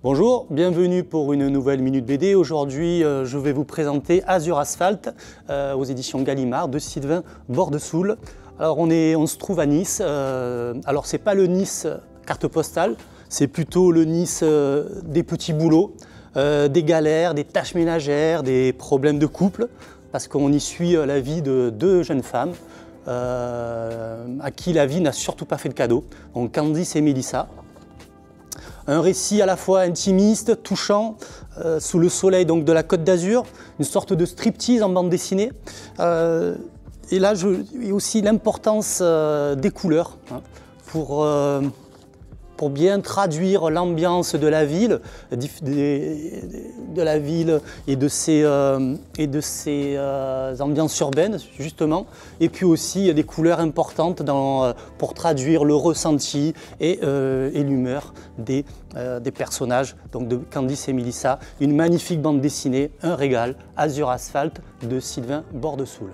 Bonjour, bienvenue pour une nouvelle Minute BD. Aujourd'hui, je vais vous présenter Azur Asphalt aux éditions Gallimard de Sylvain Bordesoul. Alors, on se trouve à Nice. Alors, c'est pas le Nice carte postale, c'est plutôt le Nice des petits boulots, des galères, des tâches ménagères, des problèmes de couple, parce qu'on y suit la vie de deux jeunes femmes à qui la vie n'a surtout pas fait de cadeau, donc Candice et Mélissa. Un récit à la fois intimiste, touchant, sous le soleil donc, de la Côte d'Azur, une sorte de striptease en bande dessinée. Et là, il y a aussi l'importance des couleurs pour bien traduire l'ambiance de la ville, et de ses ambiances urbaines, justement, et puis aussi des couleurs importantes pour traduire le ressenti et l'humeur des personnages, donc de Candice et Mélissa. Une magnifique bande dessinée, un régal, Azur Asphalt de Sylvain Bordesoul.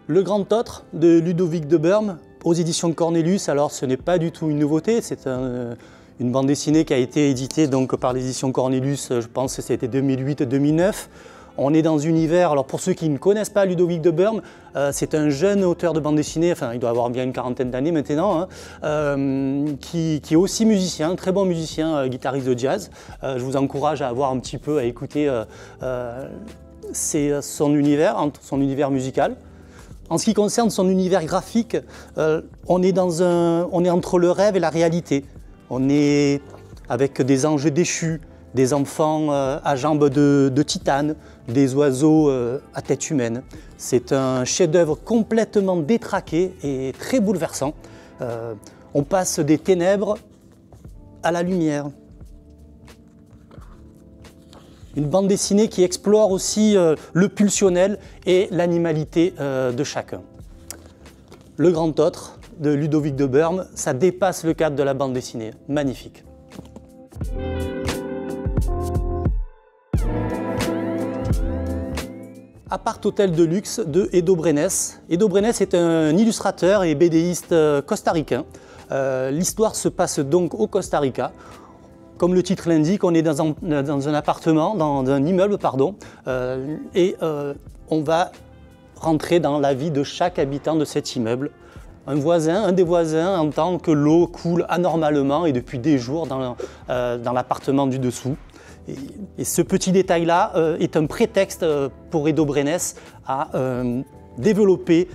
Le Grand Autre de Ludovic de Berme aux éditions Cornelius. Alors ce n'est pas du tout une nouveauté, c'est une bande dessinée qui a été éditée donc, par les éditions Cornelius, je pense que c'était 2008-2009. On est dans un univers, alors pour ceux qui ne connaissent pas Ludovic de Berme, c'est un jeune auteur de bande dessinée, enfin il doit avoir bien une quarantaine d'années maintenant, qui est aussi musicien, très bon musicien, guitariste de jazz. Je vous encourage à voir un petit peu, à écouter son univers musical. En ce qui concerne son univers graphique, on est entre le rêve et la réalité. On est avec des anges déchus, des enfants à jambes de titane, des oiseaux à tête humaine. C'est un chef-d'œuvre complètement détraqué et très bouleversant. On passe des ténèbres à la lumière. Une bande dessinée qui explore aussi le pulsionnel et l'animalité de chacun. Le Grand Autre de Ludovic de Berme, ça dépasse le cadre de la bande dessinée. Magnifique. Appart Hôtel de luxe de Edo Brenes. Edo Brenes est un illustrateur et BDiste costaricain. L'histoire se passe donc au Costa Rica. Comme le titre l'indique, on est dans un appartement, dans un immeuble, pardon, et on va rentrer dans la vie de chaque habitant de cet immeuble. Un des voisins entend que l'eau coule anormalement et depuis des jours dans l'appartement du dessous. Et ce petit détail-là est un prétexte pour Edo Brenes à développer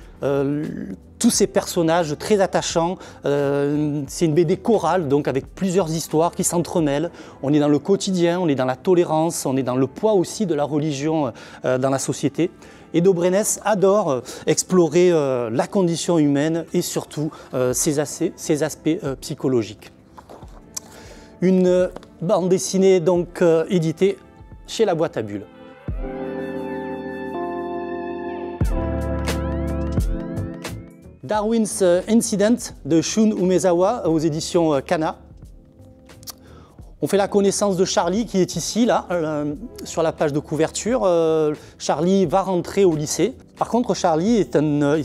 tous ces personnages très attachants. C'est une BD chorale, donc avec plusieurs histoires qui s'entremêlent. On est dans le quotidien, on est dans la tolérance, on est dans le poids aussi de la religion dans la société. Edo Brenes adore explorer la condition humaine et surtout ses aspects psychologiques. Une bande dessinée donc éditée chez La Boîte à Bulles. Darwin's Incident de Shun Umezawa aux éditions Kana. On fait la connaissance de Charlie qui est ici, là, sur la page de couverture. Charlie va rentrer au lycée. Par contre, Charlie est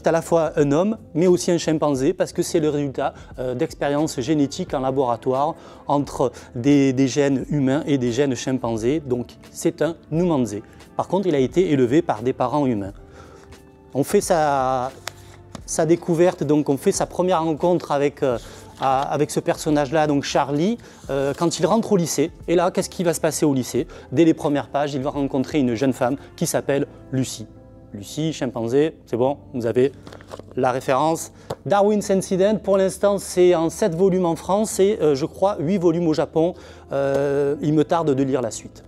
à la fois un homme, mais aussi un chimpanzé, parce que c'est le résultat d'expériences génétiques en laboratoire entre des gènes humains et des gènes chimpanzés. Donc, c'est un Numanzé. Par contre, il a été élevé par des parents humains. On fait sa découverte, donc on fait sa première rencontre avec ce personnage-là, donc Charlie, quand il rentre au lycée. Et là, qu'est-ce qui va se passer au lycée? Dès les premières pages, il va rencontrer une jeune femme qui s'appelle Lucie. Lucie, chimpanzé, c'est bon, vous avez la référence. Darwin's Incident, pour l'instant, c'est en 7 volumes en France et je crois 8 volumes au Japon. Il me tarde de lire la suite.